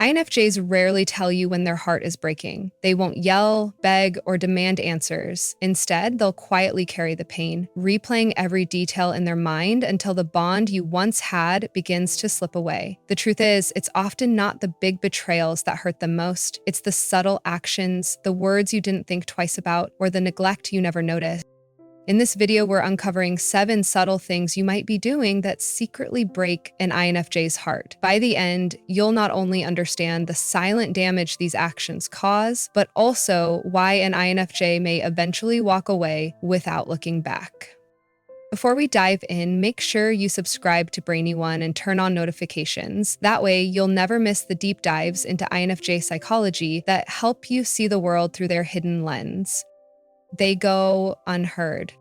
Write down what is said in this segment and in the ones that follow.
INFJs rarely tell you when their heart is breaking. They won't yell, beg, or demand answers. Instead, they'll quietly carry the pain, replaying every detail in their mind until the bond you once had begins to slip away. The truth is, it's often not the big betrayals that hurt them most. It's the subtle actions, the words you didn't think twice about, or the neglect you never noticed. In this video, we're uncovering 7 subtle things you might be doing that secretly break an INFJ's heart. By the end, you'll not only understand the silent damage these actions cause, but also why an INFJ may eventually walk away without looking back. Before we dive in, make sure you subscribe to BRAINY and turn on notifications. That way, you'll never miss the deep dives into INFJ psychology that help you see the world through their hidden lens. They go unheard.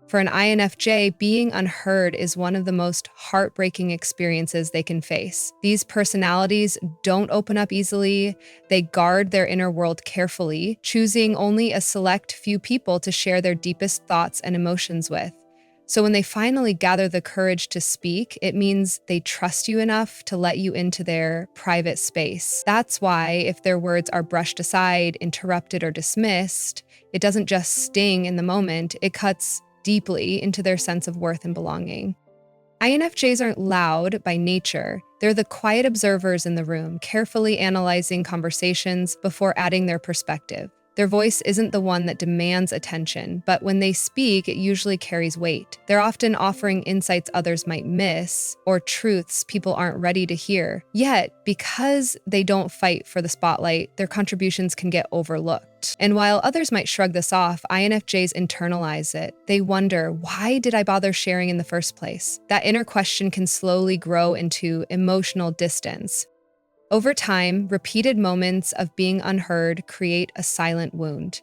For an INFJ, being unheard is one of the most heartbreaking experiences they can face. These personalities don't open up easily. They guard their inner world carefully, choosing only a select few people to share their deepest thoughts and emotions with. So when they finally gather the courage to speak, it means they trust you enough to let you into their private space. That's why if their words are brushed aside, interrupted, or dismissed, it doesn't just sting in the moment, it cuts deeply into their sense of worth and belonging. INFJs aren't loud by nature. They're the quiet observers in the room, carefully analyzing conversations before adding their perspective. Their voice isn't the one that demands attention, but when they speak, it usually carries weight. They're often offering insights others might miss, or truths people aren't ready to hear. Yet, because they don't fight for the spotlight, their contributions can get overlooked. And while others might shrug this off, INFJs internalize it. They wonder, why did I bother sharing in the first place? That inner question can slowly grow into emotional distance. Over time, repeated moments of being unheard create a silent wound.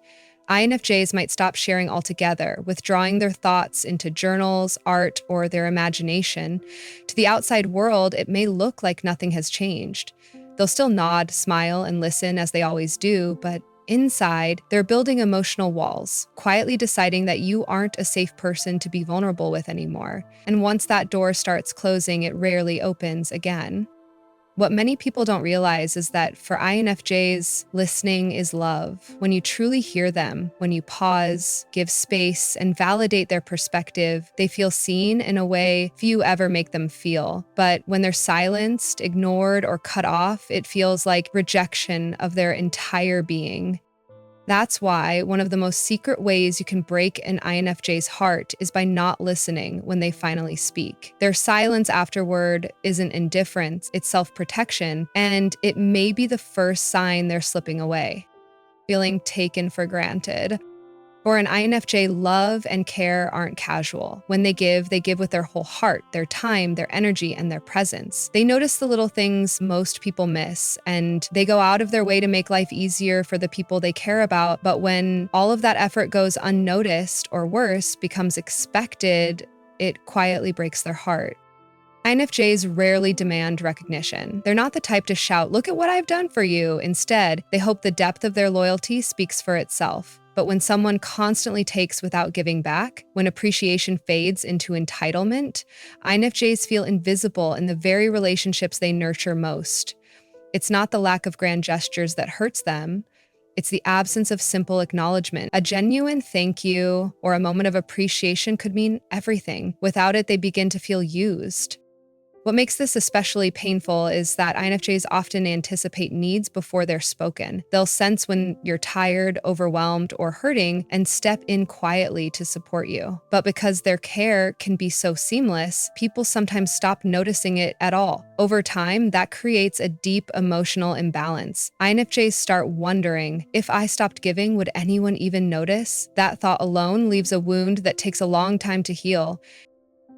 INFJs might stop sharing altogether, withdrawing their thoughts into journals, art, or their imagination. To the outside world, it may look like nothing has changed. They'll still nod, smile, and listen as they always do, but inside, they're building emotional walls, quietly deciding that you aren't a safe person to be vulnerable with anymore. And once that door starts closing, it rarely opens again. What many people don't realize is that for INFJs, listening is love. When you truly hear them, when you pause, give space, and validate their perspective, they feel seen in a way few ever make them feel. But when they're silenced, ignored, or cut off, it feels like rejection of their entire being. That's why one of the most secret ways you can break an INFJ's heart is by not listening when they finally speak. Their silence afterward isn't indifference, it's self-protection, and it may be the first sign they're slipping away, feeling taken for granted. For an INFJ, love and care aren't casual. When they give with their whole heart, their time, their energy, and their presence. They notice the little things most people miss, and they go out of their way to make life easier for the people they care about. But when all of that effort goes unnoticed, or worse, becomes expected, it quietly breaks their heart. INFJs rarely demand recognition. They're not the type to shout, "Look at what I've done for you." Instead, they hope the depth of their loyalty speaks for itself. But when someone constantly takes without giving back, when appreciation fades into entitlement, INFJs feel invisible in the very relationships they nurture most. It's not the lack of grand gestures that hurts them. It's the absence of simple acknowledgement. A genuine thank you or a moment of appreciation could mean everything. Without it, they begin to feel used. What makes this especially painful is that INFJs often anticipate needs before they're spoken. They'll sense when you're tired, overwhelmed, or hurting and step in quietly to support you. But because their care can be so seamless, people sometimes stop noticing it at all. Over time, that creates a deep emotional imbalance. INFJs start wondering, if I stopped giving, would anyone even notice? That thought alone leaves a wound that takes a long time to heal.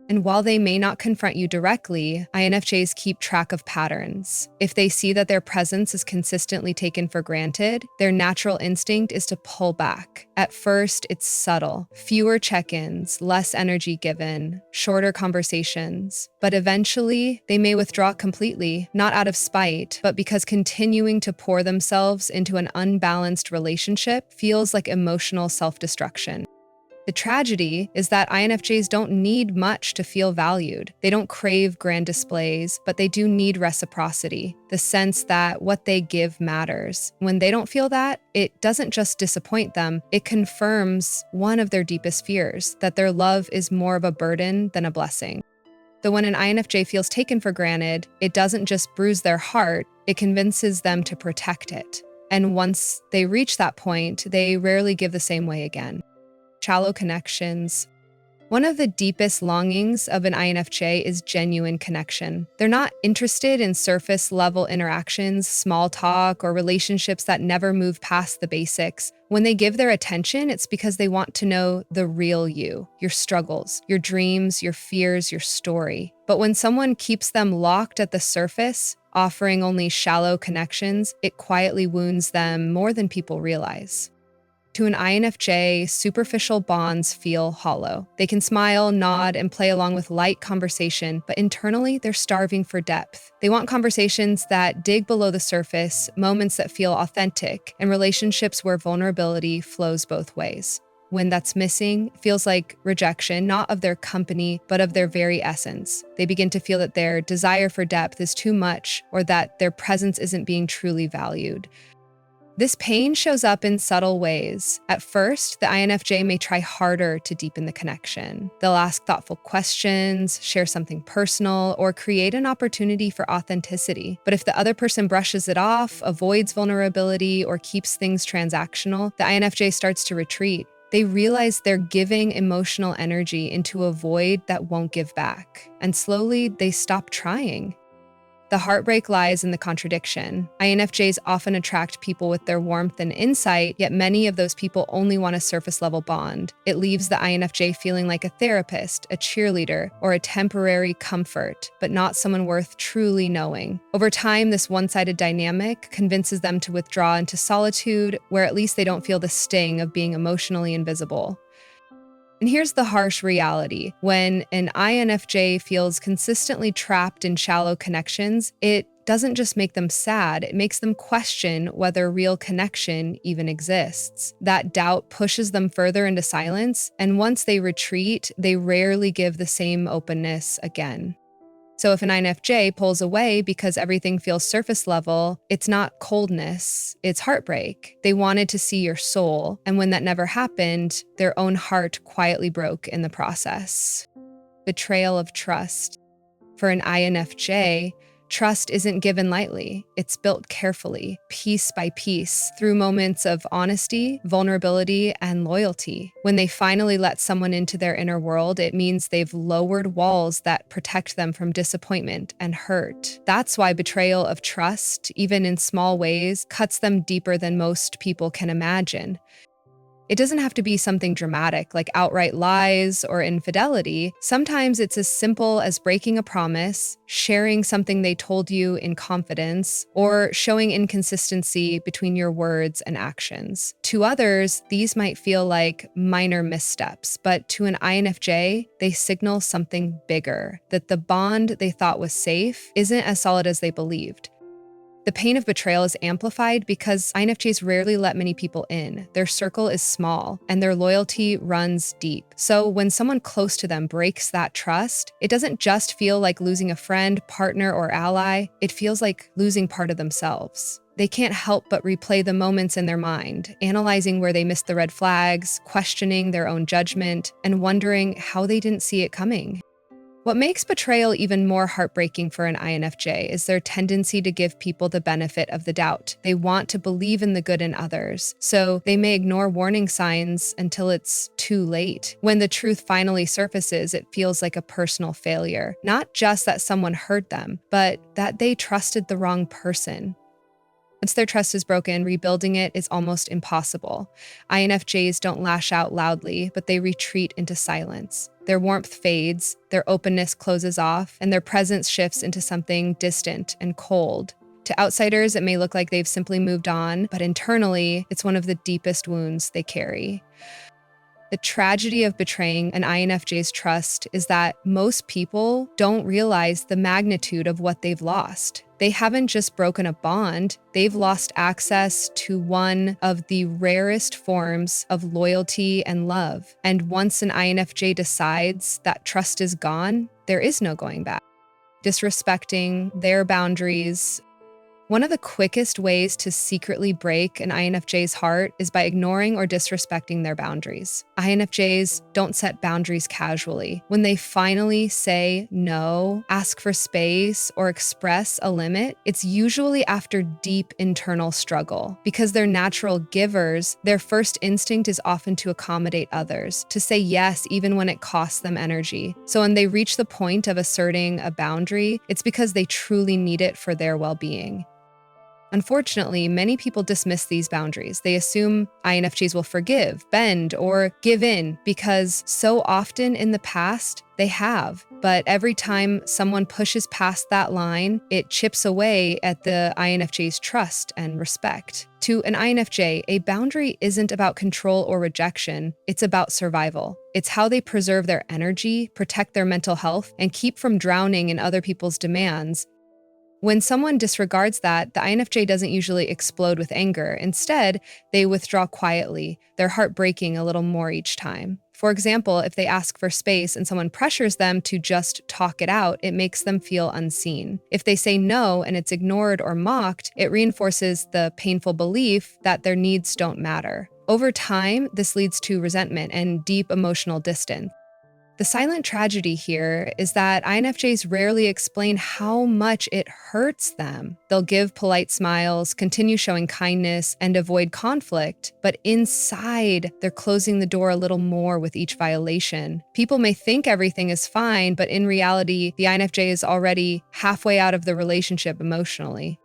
And while they may not confront you directly, INFJs keep track of patterns. If they see that their presence is consistently taken for granted, their natural instinct is to pull back. At first, it's subtle. Fewer check-ins, less energy given, shorter conversations. But eventually, they may withdraw completely, not out of spite, but because continuing to pour themselves into an unbalanced relationship feels like emotional self-destruction. The tragedy is that INFJs don't need much to feel valued. They don't crave grand displays, but they do need reciprocity, the sense that what they give matters. When they don't feel that, it doesn't just disappoint them, it confirms one of their deepest fears, that their love is more of a burden than a blessing. So when an INFJ feels taken for granted, it doesn't just bruise their heart, it convinces them to protect it. And once they reach that point, they rarely give the same way again. Shallow connections. One of the deepest longings of an INFJ is genuine connection. They're not interested in surface-level interactions, small talk, or relationships that never move past the basics. When they give their attention, it's because they want to know the real you, your struggles, your dreams, your fears, your story. But when someone keeps them locked at the surface, offering only shallow connections, it quietly wounds them more than people realize. To an INFJ, superficial bonds feel hollow. They can smile, nod, and play along with light conversation, but internally, they're starving for depth. They want conversations that dig below the surface, moments that feel authentic, and relationships where vulnerability flows both ways. When that's missing, it feels like rejection, not of their company, but of their very essence. They begin to feel that their desire for depth is too much, or that their presence isn't being truly valued. This pain shows up in subtle ways. At first, the INFJ may try harder to deepen the connection. They'll ask thoughtful questions, share something personal, or create an opportunity for authenticity. But if the other person brushes it off, avoids vulnerability, or keeps things transactional, the INFJ starts to retreat. They realize they're giving emotional energy into a void that won't give back. And slowly, they stop trying. The heartbreak lies in the contradiction. INFJs often attract people with their warmth and insight, yet many of those people only want a surface-level bond. It leaves the INFJ feeling like a therapist, a cheerleader, or a temporary comfort, but not someone worth truly knowing. Over time, this one-sided dynamic convinces them to withdraw into solitude, where at least they don't feel the sting of being emotionally invisible. And here's the harsh reality. When an INFJ feels consistently trapped in shallow connections, it doesn't just make them sad, it makes them question whether real connection even exists. That doubt pushes them further into silence, and once they retreat, they rarely give the same openness again. So if an INFJ pulls away because everything feels surface level, it's not coldness, it's heartbreak. They wanted to see your soul, and when that never happened, their own heart quietly broke in the process. Betrayal of trust. For an INFJ, trust isn't given lightly. It's built carefully, piece by piece, through moments of honesty, vulnerability, and loyalty. When they finally let someone into their inner world, it means they've lowered walls that protect them from disappointment and hurt. That's why betrayal of trust, even in small ways, cuts them deeper than most people can imagine. It doesn't have to be something dramatic like outright lies or infidelity. Sometimes it's as simple as breaking a promise, sharing something they told you in confidence, or showing inconsistency between your words and actions. To others, these might feel like minor missteps, but to an INFJ, they signal something bigger, that the bond they thought was safe isn't as solid as they believed. The pain of betrayal is amplified because INFJs rarely let many people in. Their circle is small, and their loyalty runs deep. So when someone close to them breaks that trust, it doesn't just feel like losing a friend, partner, or ally. It feels like losing part of themselves. They can't help but replay the moments in their mind, analyzing where they missed the red flags, questioning their own judgment, and wondering how they didn't see it coming. What makes betrayal even more heartbreaking for an INFJ is their tendency to give people the benefit of the doubt. They want to believe in the good in others, so they may ignore warning signs until it's too late. When the truth finally surfaces, it feels like a personal failure. Not just that someone hurt them, but that they trusted the wrong person. Once their trust is broken, rebuilding it is almost impossible. INFJs don't lash out loudly, but they retreat into silence. Their warmth fades, their openness closes off, and their presence shifts into something distant and cold. To outsiders, it may look like they've simply moved on, but internally, it's one of the deepest wounds they carry. The tragedy of betraying an INFJ's trust is that most people don't realize the magnitude of what they've lost. They haven't just broken a bond, they've lost access to one of the rarest forms of loyalty and love. And once an INFJ decides that trust is gone, there is no going back. Disrespecting their boundaries. One of the quickest ways to secretly break an INFJ's heart is by ignoring or disrespecting their boundaries. INFJs don't set boundaries casually. When they finally say no, ask for space, or express a limit, it's usually after deep internal struggle. Because they're natural givers, their first instinct is often to accommodate others, to say yes even when it costs them energy. So when they reach the point of asserting a boundary, it's because they truly need it for their well-being. Unfortunately, many people dismiss these boundaries. They assume INFJs will forgive, bend, or give in because so often in the past, they have. But every time someone pushes past that line, it chips away at the INFJ's trust and respect. To an INFJ, a boundary isn't about control or rejection, it's about survival. It's how they preserve their energy, protect their mental health, and keep from drowning in other people's demands. When someone disregards that, the INFJ doesn't usually explode with anger. Instead, they withdraw quietly, their heart breaking a little more each time. For example, if they ask for space and someone pressures them to just talk it out, it makes them feel unseen. If they say no and it's ignored or mocked, it reinforces the painful belief that their needs don't matter. Over time, this leads to resentment and deep emotional distance. The silent tragedy here is that INFJs rarely explain how much it hurts them. They'll give polite smiles, continue showing kindness, and avoid conflict, but inside, they're closing the door a little more with each violation. People may think everything is fine, but in reality, the INFJ is already halfway out of the relationship emotionally.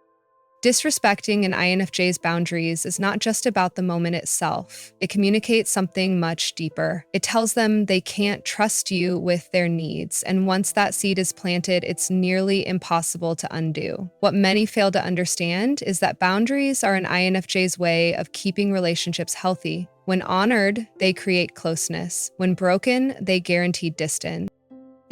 Disrespecting an INFJ's boundaries is not just about the moment itself. It communicates something much deeper. It tells them they can't trust you with their needs, and once that seed is planted, it's nearly impossible to undo. What many fail to understand is that boundaries are an INFJ's way of keeping relationships healthy. When honored, they create closeness. When broken, they guarantee distance.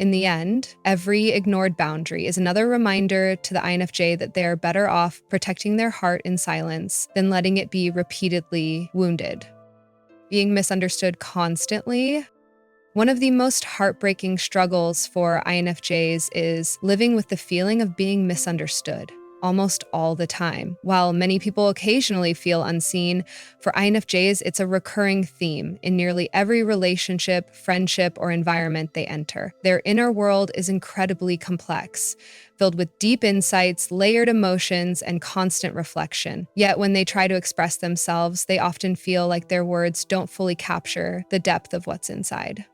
In the end, every ignored boundary is another reminder to the INFJ that they are better off protecting their heart in silence than letting it be repeatedly wounded. Being misunderstood constantly. One of the most heartbreaking struggles for INFJs is living with the feeling of being misunderstood almost all the time. While many people occasionally feel unseen, for INFJs, it's a recurring theme in nearly every relationship, friendship, or environment they enter. Their inner world is incredibly complex, filled with deep insights, layered emotions, and constant reflection. Yet when they try to express themselves, they often feel like their words don't fully capture the depth of what's inside.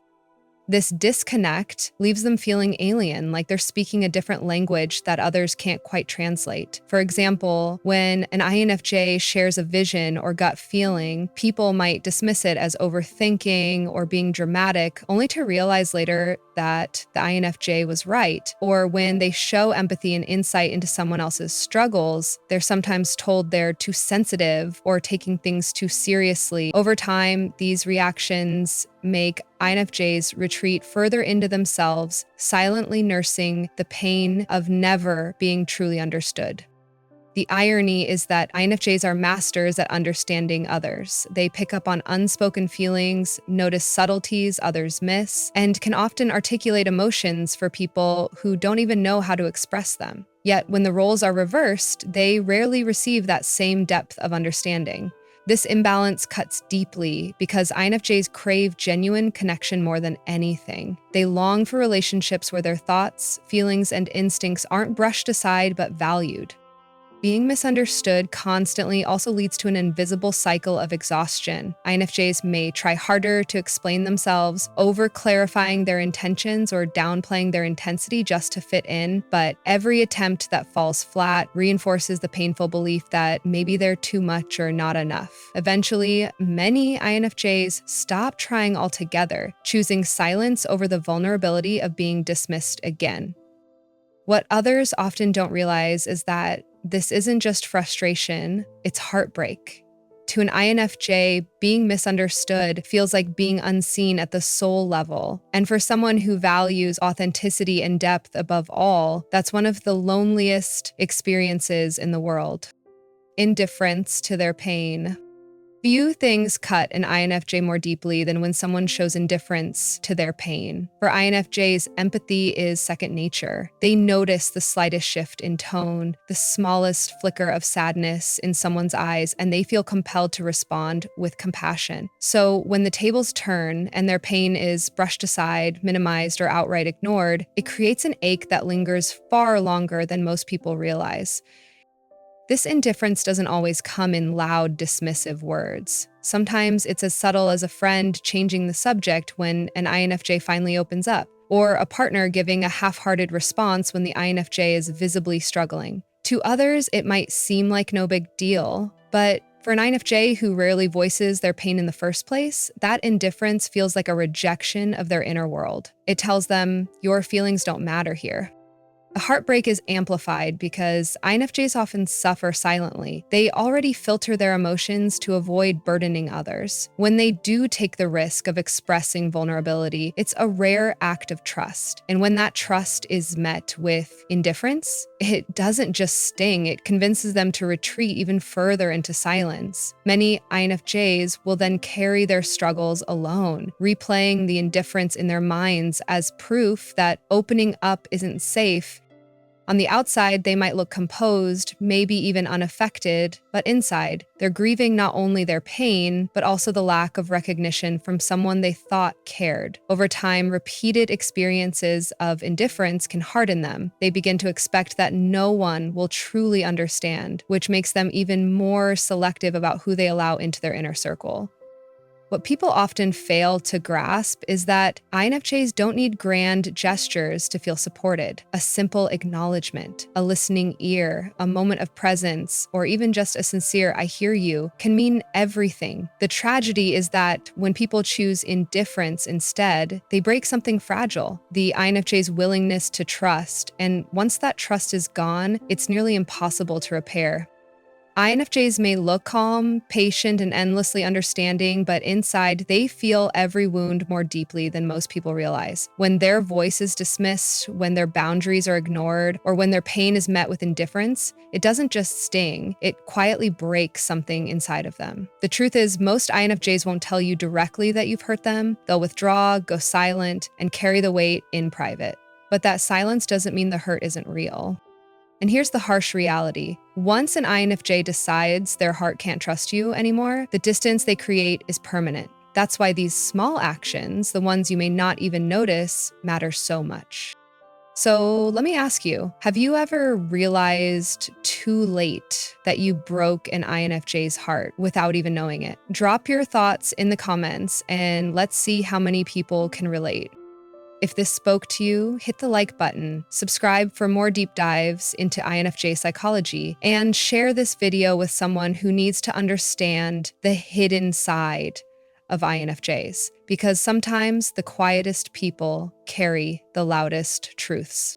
This disconnect leaves them feeling alien, like they're speaking a different language that others can't quite translate. For example, when an INFJ shares a vision or gut feeling, people might dismiss it as overthinking or being dramatic, only to realize later that the INFJ was right. Or when they show empathy and insight into someone else's struggles, they're sometimes told they're too sensitive or taking things too seriously. Over time, these reactions make INFJs retreat further into themselves, silently nursing the pain of never being truly understood. The irony is that INFJs are masters at understanding others. They pick up on unspoken feelings, notice subtleties others miss, and can often articulate emotions for people who don't even know how to express them. Yet when the roles are reversed, they rarely receive that same depth of understanding. This imbalance cuts deeply because INFJs crave genuine connection more than anything. They long for relationships where their thoughts, feelings, and instincts aren't brushed aside but valued. Being misunderstood constantly also leads to an invisible cycle of exhaustion. INFJs may try harder to explain themselves, over-clarifying their intentions or downplaying their intensity just to fit in, but every attempt that falls flat reinforces the painful belief that maybe they're too much or not enough. Eventually, many INFJs stop trying altogether, choosing silence over the vulnerability of being dismissed again. What others often don't realize is that this isn't just frustration, it's heartbreak. To an INFJ, being misunderstood feels like being unseen at the soul level. And for someone who values authenticity and depth above all, that's one of the loneliest experiences in the world. Indifference to their pain. Few things cut an INFJ more deeply than when someone shows indifference to their pain. For INFJs, empathy is second nature. They notice the slightest shift in tone, the smallest flicker of sadness in someone's eyes, and they feel compelled to respond with compassion. So when the tables turn and their pain is brushed aside, minimized, or outright ignored, it creates an ache that lingers far longer than most people realize. This indifference doesn't always come in loud, dismissive words. Sometimes it's as subtle as a friend changing the subject when an INFJ finally opens up, or a partner giving a half-hearted response when the INFJ is visibly struggling. To others, it might seem like no big deal, but for an INFJ who rarely voices their pain in the first place, that indifference feels like a rejection of their inner world. It tells them, your feelings don't matter here. A heartbreak is amplified because INFJs often suffer silently. They already filter their emotions to avoid burdening others. When they do take the risk of expressing vulnerability, it's a rare act of trust. And when that trust is met with indifference, it doesn't just sting, it convinces them to retreat even further into silence. Many INFJs will then carry their struggles alone, replaying the indifference in their minds as proof that opening up isn't safe. On the outside, they might look composed, maybe even unaffected, but inside, they're grieving not only their pain, but also the lack of recognition from someone they thought cared. Over time, repeated experiences of indifference can harden them. They begin to expect that no one will truly understand, which makes them even more selective about who they allow into their inner circle. What people often fail to grasp is that INFJs don't need grand gestures to feel supported. A simple acknowledgement, a listening ear, a moment of presence, or even just a sincere "I hear you" can mean everything. The tragedy is that when people choose indifference instead, they break something fragile, the INFJ's willingness to trust, and once that trust is gone, it's nearly impossible to repair. INFJs may look calm, patient, and endlessly understanding, but inside, they feel every wound more deeply than most people realize. When their voice is dismissed, when their boundaries are ignored, or when their pain is met with indifference, it doesn't just sting, it quietly breaks something inside of them. The truth is, most INFJs won't tell you directly that you've hurt them. They'll withdraw, go silent, and carry the weight in private. But that silence doesn't mean the hurt isn't real. And here's the harsh reality. Once an INFJ decides their heart can't trust you anymore, the distance they create is permanent. That's why these small actions, the ones you may not even notice, matter so much. So let me ask you, have you ever realized too late that you broke an INFJ's heart without even knowing it? Drop your thoughts in the comments and let's see how many people can relate. If this spoke to you, hit the like button, subscribe for more deep dives into INFJ psychology, and share this video with someone who needs to understand the hidden side of INFJs, because sometimes the quietest people carry the loudest truths.